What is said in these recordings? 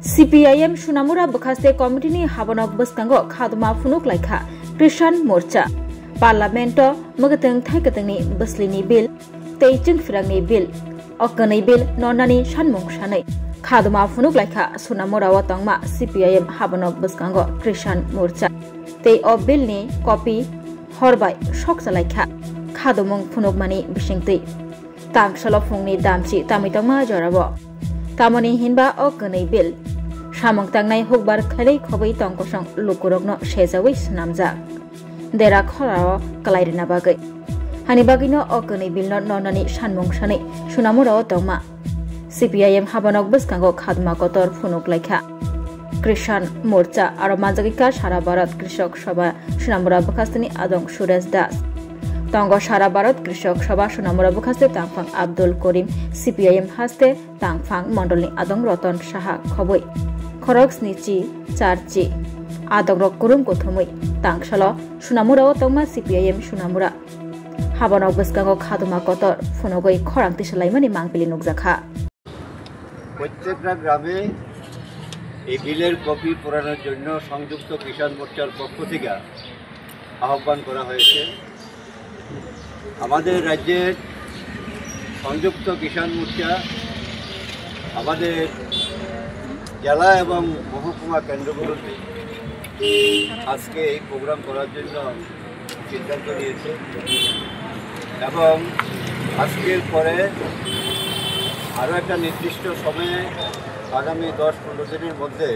CPIM Shunamura Bakaste Committee Habanok Buskango Khadma Funuk Laika Krishan Morcha Parlamento Magatang Takatani Buslini Bill Teichung Frangni Bill Okani Bill Nonani Shanmung Shane Khadma Funuk Laika Sunamura Watangma CPIM Habanok Buskango Krishan Morcha Te of Bill ni copy Horbai Shoksa Laika Khadumung Funuk Mani Bishingti Tam Shalofungni Damchi Tamitama Jorabo Tamoni Hinba Okani Bill Shamong Tangnai Hukbar Khalei Khobai Tongkosong Lukurogno Shezawis Namza Dera Khorao Kalairina Bagai Hanibagino Okani Bill not Nonani Shanmong Shani Shunamura Tongma CPIM Habanok Buskango Khadma Kotor Funuk Laika Krishan Morcha Aromanzagika Shara Bharat Krishok Sabha Shunamura Bakastani Adong Suresh Das Tongo Shara Bharat Krishok Sabha Shunamura Bakaste Tangfang Abdul Korim CPIM Haste Tangfang Mondolni Adong Roton Shaha Khoboi Khoroks Nichi Charchi Adogrok Kurum Kothomoi Tangshalo Shunamura Tongma CPIM Shunamura Habanok Buskango Khaduma Kotor Funogoi Khorang Tisalaimani Mangpili Nukjakha প্রত্যেকটা গ্রামে এই বিলের copy পোড়ানোর জন্য সংযুক্ত কিষাণ মোর্চার পক্ষ থেকে আহ্বান করা হয়েছে। আমাদের রাজ্যের সংযুক্ত কিষাণ মোর্চা আমাদের জেলা এবং মহকুমা কেন্দ্রগুলোতে আজকে এই প্রোগ্রাম করার জন্য সিদ্ধান্ত নিয়েছে এবং আজকের পরে আরও একটা নির্দিষ্ট সময়ে আগামী 10-15 দিনের মধ্যে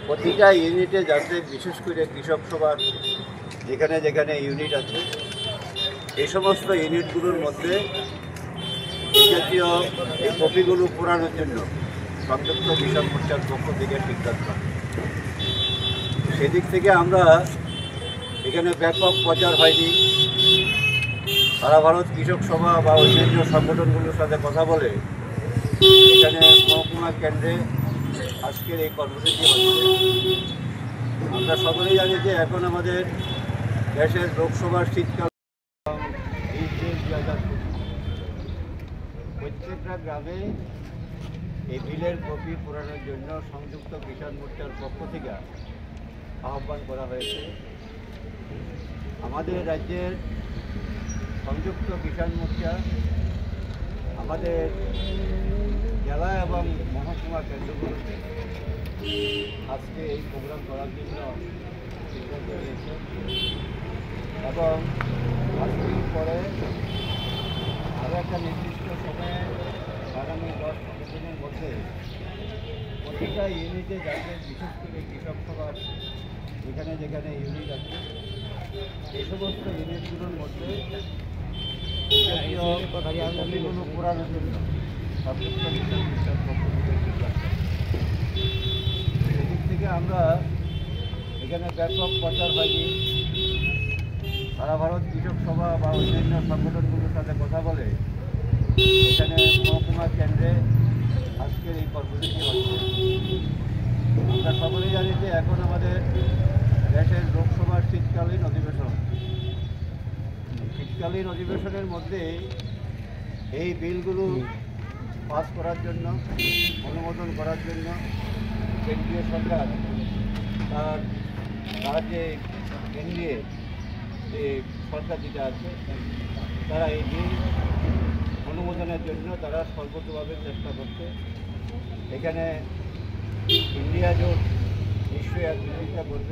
প্রতিটা ইউনিটে যাতে বিশেষ করে কৃষক সভার যেখানে যেখানে ইউনিট আছে এই সমস্ত ইউনিটগুলোর মধ্যে এই জাতীয় এই কপিগুলো পোড়ানোর জন্য সংযুক্ত কিষাণ মোর্চার পক্ষ থেকে সিদ্ধান্ত। সেদিক থেকে আমরা এখানে ব্যাপক প্রচার হয়নি। সারা ভারত কৃষক সভা বা অন্যান্য সংগঠনগুলোর সাথে কথা বলে এখানে মহকুমা কেন্দ্রে আজকের এই কর্মসূচি হচ্ছে। আমরা সকলেই জানি যে এখন আমাদের দেশের লোকসভার শীতকাল প্রত্যেকটা গ্রামে এই বিলের কপি পোড়ানোর জন্য সংযুক্ত কিষাণ মোর্চার পক্ষ থেকে আহ্বান করা হয়েছে। আমাদের রাজ্যের সংযুক্ত কিষাণ মোর্চা আমাদের জেলা এবং মহকুমা কেন্দ্রগুলোতে আজকে এই প্রোগ্রাম করার জন্য সিদ্ধান্ত নিয়েছে এবং আজকের পরে আরও একটা নির্দিষ্ট সময়ে আগামী 10-15 দিনের মধ্যে প্রতিটা ইউনিটে যাতে বিশেষ করে কৃষক সভার যেখানে যেখানে ইউনিট আছে এই সমস্ত ইউনিটগুলোর মধ্যে কপিগুলো পোড়ানোর জন্য সংযুক্ত কিষাণ মোর্চার পক্ষ থেকে সিদ্ধান্ত। সেদিক থেকে আমরা এখানে ব্যাপক প্রচার হয়নি। সারা ভারত কৃষক সভা বা অন্যান্য সংগঠনগুলোর সাথে কথা বলে এখানে মহকুমা কেন্দ্রে আজকের এই কর্মসূচি হচ্ছে। আমরা সকলেই জানি যে এখন আমাদের দেশের লোকসভার শীতকালীন অধিবেশন। শীতকালীন অধিবেশনের মধ্যে এই বিলগুলো পাস করার জন্য অনুমোদন করার জন্য কেন্দ্রীয় সরকার তার যে কেন্দ্রীয় যে সরকার যেটা আছে তারা এই বিল অনুমোদনের জন্য তারা সর্বতভাবে চেষ্টা করছে। এখানে ইন্ডিয়া জোট নিশ্চয়ই এক বিরোধিতা করবে।